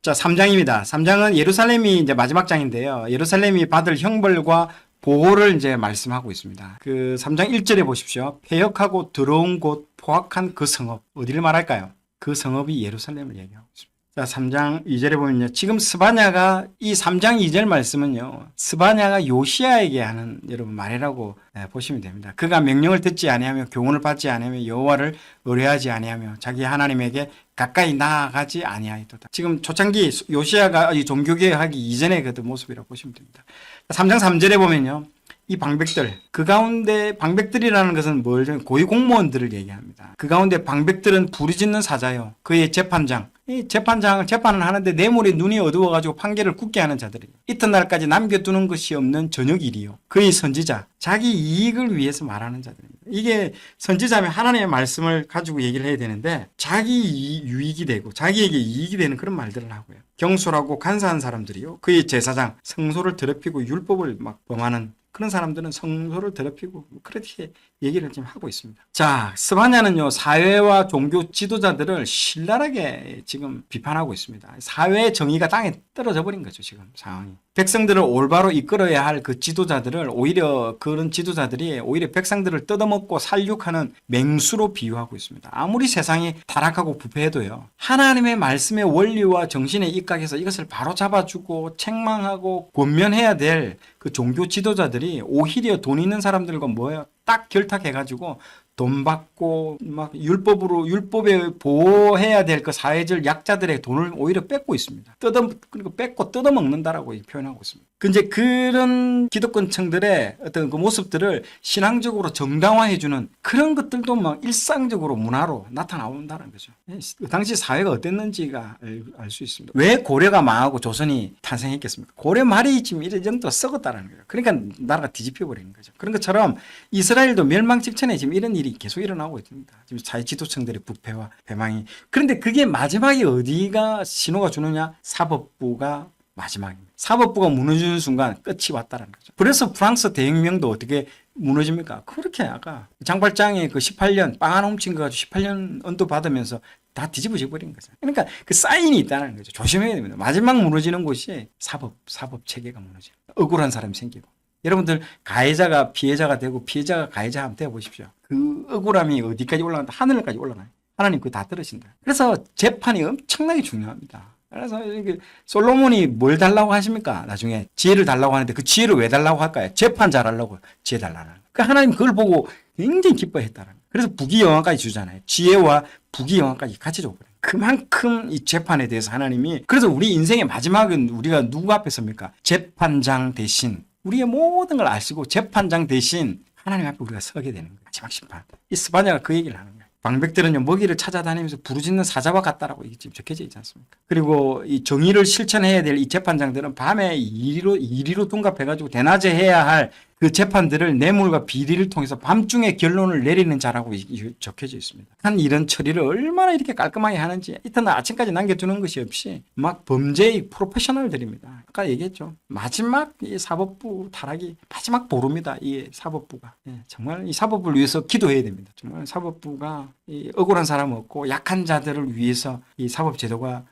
자, 3장입니다. 3장은 예루살렘이 이제 마지막 장인데요. 예루살렘이 받을 형벌과 보호를 이제 말씀하고 있습니다. 그 3장 1절에 보십시오. 패역하고 더러운 곳 포악한 그 성읍. 어디를 말할까요? 그 성읍이 예루살렘을 얘기하고 있습니다. 자, 3장 2절에 보면요. 지금 스바냐가 이 3장 2절 말씀은요. 스바냐가 요시야에게 하는 여러분 말이라고 보시면 됩니다. 그가 명령을 듣지 아니하며 교훈을 받지 아니하며 여호와를 의뢰하지 아니하며 자기 하나님에게 가까이 나아가지 아니하였도다. 지금 초창기 요시야가 이 종교개혁하기 이전의 그 모습이라고 보시면 됩니다. 3장 3절에 보면요. 이 방백들, 그 가운데 방백들이라는 것은 고위 공무원들을 얘기합니다. 그 가운데 방백들은 부르짖는 사자요. 그의 재판장, 이 재판을 하는데 뇌물에 눈이 어두워가지고 판결을 굳게 하는 자들이에요. 이튿날까지 남겨두는 것이 없는 저녁 일이요. 그의 선지자, 자기 이익을 위해서 말하는 자들입니다. 이게 선지자면 하나님의 말씀을 가지고 얘기를 해야 되는데 자기 유익이 되고 자기에게 이익이 되는 그런 말들을 하고요. 경솔하고 간사한 사람들이요. 그의 제사장, 성소를 더럽히고 율법을 막 범하는 그런 사람들은 성소를 더럽히고 그렇게 얘기를 지금 하고 있습니다. 자, 스바냐는요, 사회와 종교 지도자들을 신랄하게 지금 비판하고 있습니다. 사회의 정의가 땅에 떨어져 버린 거죠, 지금 상황이. 백성들을 올바로 이끌어야 할 그 지도자들을 오히려 그런 지도자들이 오히려 백성들을 뜯어먹고 살육하는 맹수로 비유하고 있습니다. 아무리 세상이 타락하고 부패해도요, 하나님의 말씀의 원리와 정신에 입각해서 이것을 바로 잡아주고 책망하고 권면해야 될 그 종교 지도자들이 오히려 돈 있는 사람들과 뭐예요? 딱 결탁해가지고 돈 받고 막 율법에 보호해야 될 그 사회적 약자들의 돈을 오히려 뺏고 있습니다. 그리고 뺏고 뜯어먹는다라고 표현하고 있습니다. 근데 그런 기득권층들의 어떤 그 모습들을 신앙적으로 정당화해주는 그런 것들도 막 일상적으로 문화로 나타나온다는 거죠. 그 당시 사회가 어땠는지가 알 수 있습니다. 왜 고려가 망하고 조선이 탄생했겠습니까? 고려 말이 지금 이런 정도 썩었다는 거예요. 그러니까 나라가 뒤집혀 버리는 거죠. 그런 것처럼 이스라엘도 멸망 직전에 지금 이런 일이 계속 일어나고 있습니다. 지금 사회 지도층들의 부패와 패망이. 그런데 그게 마지막에 어디가 신호가 주느냐? 사법부가 마지막입니다. 사법부가 무너지는 순간 끝이 왔다는 거죠. 그래서 프랑스 대혁명도 어떻게 무너집니까? 그렇게 아까 장발장이 그 18년 빵 하나 훔친 거 가지고 18년 언도 받으면서 다 뒤집어져 버린 거죠. 그러니까 그 사인이 있다는 거죠. 조심해야 됩니다. 마지막 무너지는 곳이 사법 체계가 무너져요. 억울한 사람이 생기고. 여러분들 가해자가 피해자가 되고 피해자가 가해자 한번 되어 보십시오. 그 억울함이 어디까지 올라간다? 하늘까지 올라가요. 하나님 그거 다 들으신다. 그래서 재판이 엄청나게 중요합니다. 그래서 솔로몬이 뭘 달라고 하십니까? 나중에 지혜를 달라고 하는데 그 지혜를 왜 달라고 할까요? 재판 잘하려고 지혜 달라는 거예요. 그러니까 하나님 그걸 보고 굉장히 기뻐했다는 거예요. 그래서 부귀영화까지 주잖아요. 지혜와 부귀영화까지 같이 줘버려요. 그만큼 이 재판에 대해서 하나님이, 그래서 우리 인생의 마지막은 우리가 누구 앞에 섭니까? 재판장 대신 우리의 모든 걸 아시고 재판장 대신 하나님 앞에 우리가 서게 되는 거예요. 마지막 심판. 이 스바냐가 그 얘기를 하는 거예요. 방백들은요, 먹이를 찾아다니면서 부르짖는 사자와 같다라고 이게 지금 적혀져 있지 않습니까? 그리고 이 정의를 실천해야 될 이 재판장들은 밤에 이리로 둔갑해가지고 대낮에 해야 할 그 재판들을 뇌물과 비리를 통해서 밤중에 결론을 내리는 자라고 적혀져 있습니다. 한 이런 처리를 얼마나 이렇게 깔끔하게 하는지 이튿날 아침까지 남겨두는 것이 없이 막 범죄의 프로페셔널들입니다. 아까 얘기했죠. 마지막 이 사법부 타락이 마지막 보루입니다. 이 사법부가. 정말 이 사법부를 위해서 기도해야 됩니다. 정말 사법부가 이 억울한 사람 없고 약한 자들을 위해서 이 사법제도가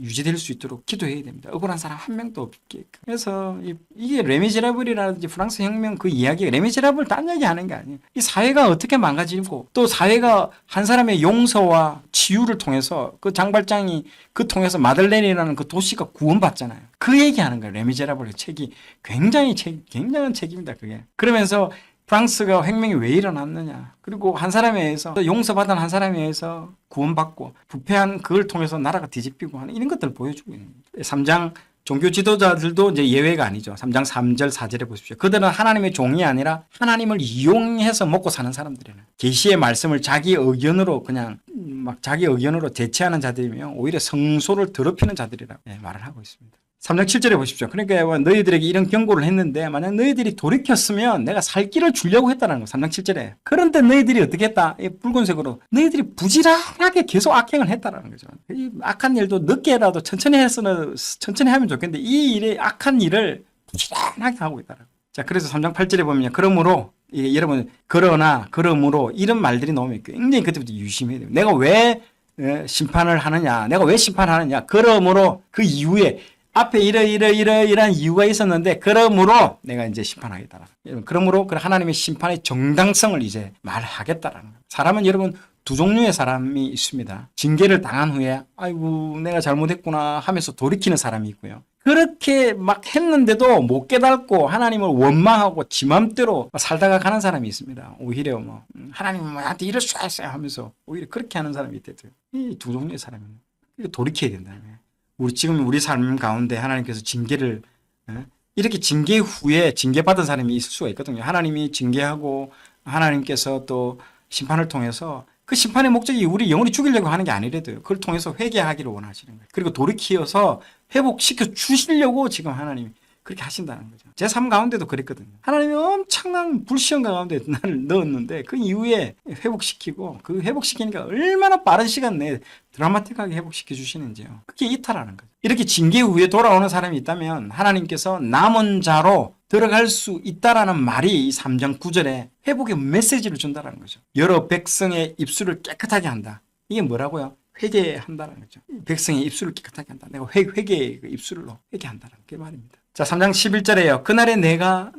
유지될 수 있도록 기도해야 됩니다. 억울한 사람 한 명도 없게. 그래서 이게 레미제라블이라든지 프랑스 혁명 그 이야기가 레미제라블 딴 얘기 하는 게 아니에요. 이 사회가 어떻게 망가지고 또 사회가 한 사람의 용서와 치유를 통해서 그 장발장이 그 통해서 마들렌이라는 그 도시가 구원받잖아요. 그 얘기하는 거예요. 레미제라블의 책이 굉장한 책입니다. 그게. 그러면서 프랑스가 혁명이 왜 일어났느냐. 그리고 한 사람에 의해서 용서받은 한 사람에 의해서 구원받고 부패한 그걸 통해서 나라가 뒤집히고 하는 이런 것들을 보여주고 있는 거예요. 3장 종교 지도자들도 이제 예외가 아니죠. 3장 3절 4절에 보십시오. 그들은 하나님의 종이 아니라 하나님을 이용해서 먹고 사는 사람들이에요. 계시의 말씀을 자기 의견으로 대체하는 자들이며 오히려 성소를 더럽히는 자들이라고 말을 하고 있습니다. 3장 7절에 보십시오. 그러니까 너희들에게 이런 경고를 했는데 만약 너희들이 돌이켰으면 내가 살 길을 주려고 했다는 거예요. 3장 7절에. 그런데 너희들이 어떻게 했다? 붉은색으로 너희들이 부지런하게 계속 악행을 했다는 거죠. 이 악한 일도 늦게라도 천천히 하면 좋겠는데 이 일의 악한 일을 부지런하게 하고 있다는 거예요. 자, 그래서 3장 8절에 보면 그러므로 여러분 그러므로 이런 말들이 나오면 굉장히 그때부터 유심해야 돼요. 내가 왜 심판을 하느냐, 내가 왜 심판하느냐, 그러므로 그 이후에 앞에 이러한 이유가 있었는데 그러므로 내가 이제 심판하겠다. 그러므로 그 하나님의 심판의 정당성을 이제 말하겠다라는 거예요. 사람은 여러분 두 종류의 사람이 있습니다. 징계를 당한 후에 아이고 내가 잘못했구나 하면서 돌이키는 사람이 있고요. 그렇게 막 했는데도 못 깨닫고 하나님을 원망하고 지 맘대로 살다가 가는 사람이 있습니다. 오히려 뭐 하나님은 나한테 이럴 수가 있어요 하면서 오히려 그렇게 하는 사람이 있대요. 이 두 종류의 사람이에요. 돌이켜야 된다는 거예요. 지금 우리 삶 가운데 하나님께서 징계를 이렇게 징계 후에 징계받은 사람이 있을 수가 있거든요. 하나님이 징계하고 하나님께서 또 심판을 통해서 그 심판의 목적이 우리 영혼이 죽이려고 하는 게 아니래도요. 그걸 통해서 회개하기를 원하시는 거예요. 그리고 돌이키어서 회복시켜 주시려고 지금 하나님이 그렇게 하신다는 거죠. 제 삶 가운데도 그랬거든요. 하나님이 엄청난 불시험 가운데 나를 넣었는데 그 이후에 회복시키고 그 회복시키니까 얼마나 빠른 시간 내에 드라마틱하게 회복시켜 주시는지요. 그게 이탈하는 거죠. 이렇게 징계 후에 돌아오는 사람이 있다면 하나님께서 남은 자로 들어갈 수 있다라는 말이 이 3장 9절에 회복의 메시지를 준다는 거죠. 여러 백성의 입술을 깨끗하게 한다. 이게 뭐라고요? 회개한다는 거죠. 백성의 입술을 깨끗하게 한다. 내가 회개의 입술로 회개한다는 게 말입니다. 자, 3장 11절에요. 그날에 내가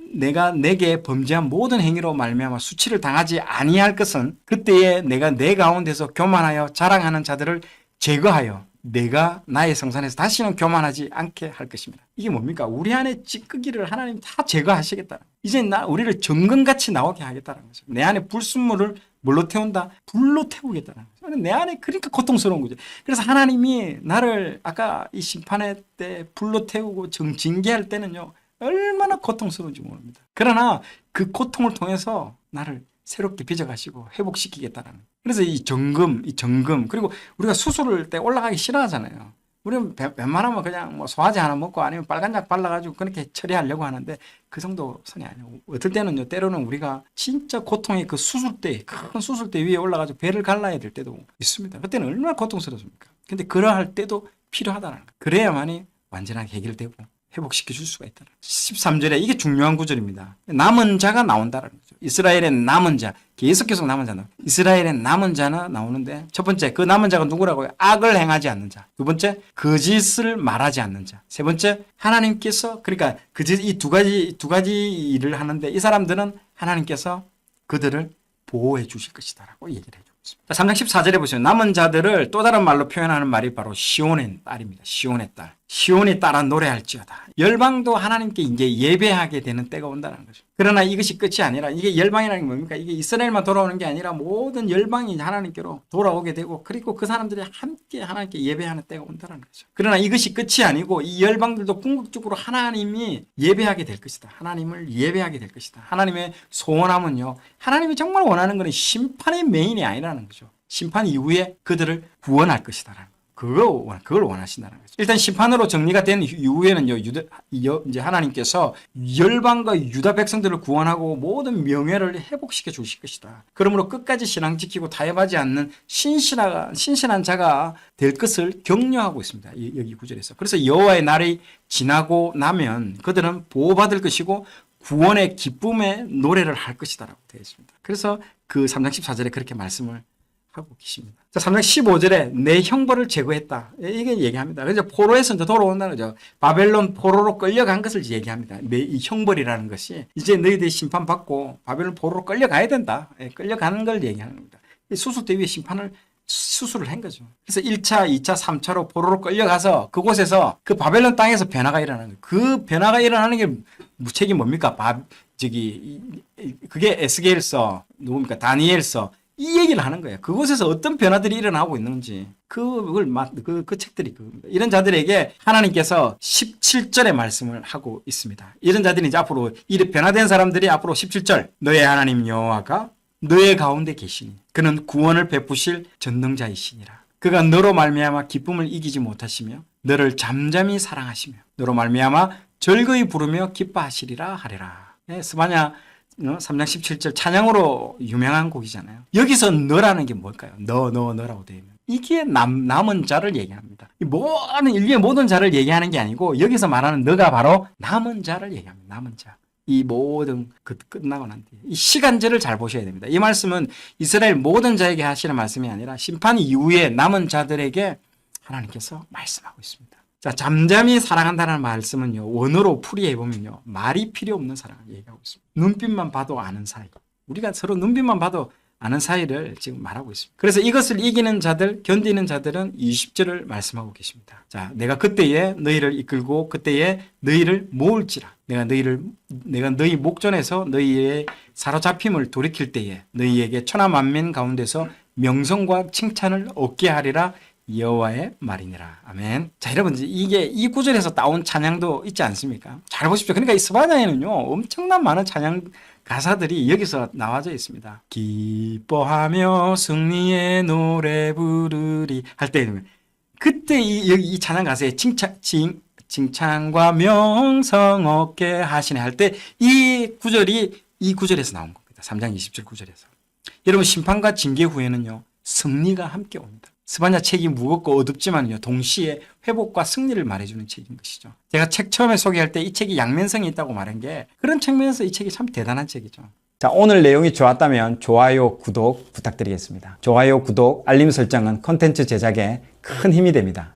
내게 범죄한 모든 행위로 말미암아 수치를 당하지 아니할 것은 그때에 내가 내 가운데서 교만하여 자랑하는 자들을 제거하여 내가 나의 성산에서 다시는 교만하지 않게 할 것입니다. 이게 뭡니까? 우리 안에 찌끄기를 하나님 다 제거하시겠다. 이제 우리를 정금같이 나오게 하겠다는 거죠. 내 안에 불순물을 뭘로 태운다? 불로 태우겠다는 거죠. 내 안에 그러니까 고통스러운 거죠. 그래서 하나님이 나를 아까 이 심판의 때 불로 태우고 징계할 때는요. 얼마나 고통스러운지 모릅니다. 그러나 그 고통을 통해서 나를 새롭게 빚어가시고 회복시키겠다는 거예요. 그래서 이 정금 그리고 우리가 수술할 때 올라가기 싫어하잖아요. 우리는 웬만하면 그냥 뭐 소화제 하나 먹고 아니면 빨간 약 발라가지고 그렇게 처리하려고 하는데 그 정도 선이 아니에요. 어떨 때는요, 때로는 우리가 진짜 고통의 그 수술대, 큰 수술대 위에 올라가지고 배를 갈라야 될 때도 있습니다. 그때는 얼마나 고통스럽습니까? 근데 그러할 때도 필요하다는 거예요. 그래야만이 완전하게 해결되고 회복시켜 줄 수가 있다는 거예요. 13절에 이게 중요한 구절입니다. 남은 자가 나온다는 거죠. 이스라엘의 남은 자, 계속 남은 자. 이스라엘의 남은 자나 나오는데 첫 번째 그 남은 자가 누구라고요? 악을 행하지 않는 자. 두 번째 거짓을 말하지 않는 자. 세 번째 하나님께서 그러니까 이 두 가지 일을 하는데 이 사람들은 하나님께서 그들을 보호해 주실 것이다라고 얘기를 해주고 있습니다. 3장 14절에 보세요. 남은 자들을 또 다른 말로 표현하는 말이 바로 시온의 딸입니다. 시온의 딸. 시온이 따라 노래할지어다. 열방도 하나님께 이제 예배하게 되는 때가 온다는 거죠. 그러나 이것이 끝이 아니라 이게 열방이라는 게 뭡니까? 이게 이스라엘만 돌아오는 게 아니라 모든 열방이 하나님께로 돌아오게 되고 그리고 그 사람들이 함께 하나님께 예배하는 때가 온다는 거죠. 그러나 이것이 끝이 아니고 이 열방들도 궁극적으로 하나님이 예배하게 될 것이다. 하나님을 예배하게 될 것이다. 하나님의 소원함은요. 하나님이 정말 원하는 것은 심판의 메인이 아니라는 거죠. 심판 이후에 그들을 구원할 것이다라는 거죠. 그걸 원하신다는 거죠. 일단 심판으로 정리가 된 이후에는요, 이제 하나님께서 열방과 유다 백성들을 구원하고 모든 명예를 회복시켜 주실 것이다. 그러므로 끝까지 신앙 지키고 타협하지 않는 신실한 자가 될 것을 격려하고 있습니다. 여기 구절에서. 그래서 여호와의 날이 지나고 나면 그들은 보호받을 것이고 구원의 기쁨의 노래를 할 것이다라고 되어 있습니다. 그래서 그 3장 14절에 그렇게 말씀을 하고 계십니다. 자, 3장 15절에 내 형벌을 제거했다. 이게 얘기합니다. 그래서 포로에서 이제 돌아온다는 거죠. 바벨론 포로로 끌려간 것을 얘기합니다. 이 형벌이라는 것이 이제 너희들이 심판받고 바벨론 포로로 끌려가야 된다. 끌려가는 걸 얘기하는 겁니다. 수술대 위에 수술을 한 거죠. 그래서 1차, 2차, 3차로 포로로 끌려가서 그곳에서 그 바벨론 땅에서 변화가 일어나는 거예요. 그 변화가 일어나는 게 무책이 뭡니까? 그게 에스겔서, 누굽니까? 다니엘서, 이 얘기를 하는 거예요. 그곳에서 어떤 변화들이 일어나고 있는지 그 책들이 그겁니다. 이런 자들에게 하나님께서 17절의 말씀을 하고 있습니다. 이런 자들이 이제 앞으로 이래 변화된 사람들이 앞으로 17절 너의 하나님 여호와가 너의 가운데 계시니 그는 구원을 베푸실 전능자이시니라. 그가 너로 말미암아 기쁨을 이기지 못하시며 너를 잠잠히 사랑하시며 너로 말미암아 즐거이 부르며 기뻐하시리라 하리라. 스바냐 3장 17절 찬양으로 유명한 곡이잖아요. 여기서 너라는 게 뭘까요? 너라고 되어 있는. 이게 남은 자를 얘기합니다. 인류의 모든 자를 얘기하는 게 아니고 여기서 말하는 너가 바로 남은 자를 얘기합니다. 남은 자. 이 모든 끝나고 난 뒤에 이 시간제를 잘 보셔야 됩니다. 이 말씀은 이스라엘 모든 자에게 하시는 말씀이 아니라 심판 이후에 남은 자들에게 하나님께서 말씀하고 있습니다. 자, 잠잠히 사랑한다는 말씀은요, 원어로 풀이해 보면요, 말이 필요 없는 사랑을 얘기하고 있습니다. 눈빛만 봐도 아는 사이. 우리가 서로 눈빛만 봐도 아는 사이를 지금 말하고 있습니다. 그래서 이것을 이기는 자들, 견디는 자들은 20절을 말씀하고 계십니다. 자, 내가 그때에 너희를 이끌고 그때에 너희를 모을지라. 내가 너희 목전에서 너희의 사로잡힘을 돌이킬 때에 너희에게 천하 만민 가운데서 명성과 칭찬을 얻게 하리라. 여호와의 말이니라. 아멘. 자, 여러분, 이게 이 구절에서 따온 찬양도 있지 않습니까? 잘 보십시오. 그러니까 이 스바냐에는요, 엄청난 많은 찬양 가사들이 여기서 나와져 있습니다. 기뻐하며 승리의 노래 부르리 할 때, 그때 이 찬양 가사에 칭찬과 명성 얻게 하시네 할 때 이 구절이 이 구절에서 나온 겁니다. 3장 20절 구절에서. 여러분, 심판과 징계 후에는요, 승리가 함께 옵니다. 스바냐 책이 무겁고 어둡지만요, 동시에 회복과 승리를 말해주는 책인 것이죠. 제가 책 처음에 소개할 때 이 책이 양면성이 있다고 말한 게 그런 측면에서 이 책이 참 대단한 책이죠. 자, 오늘 내용이 좋았다면 좋아요, 구독 부탁드리겠습니다. 좋아요, 구독, 알림 설정은 콘텐츠 제작에 큰 힘이 됩니다.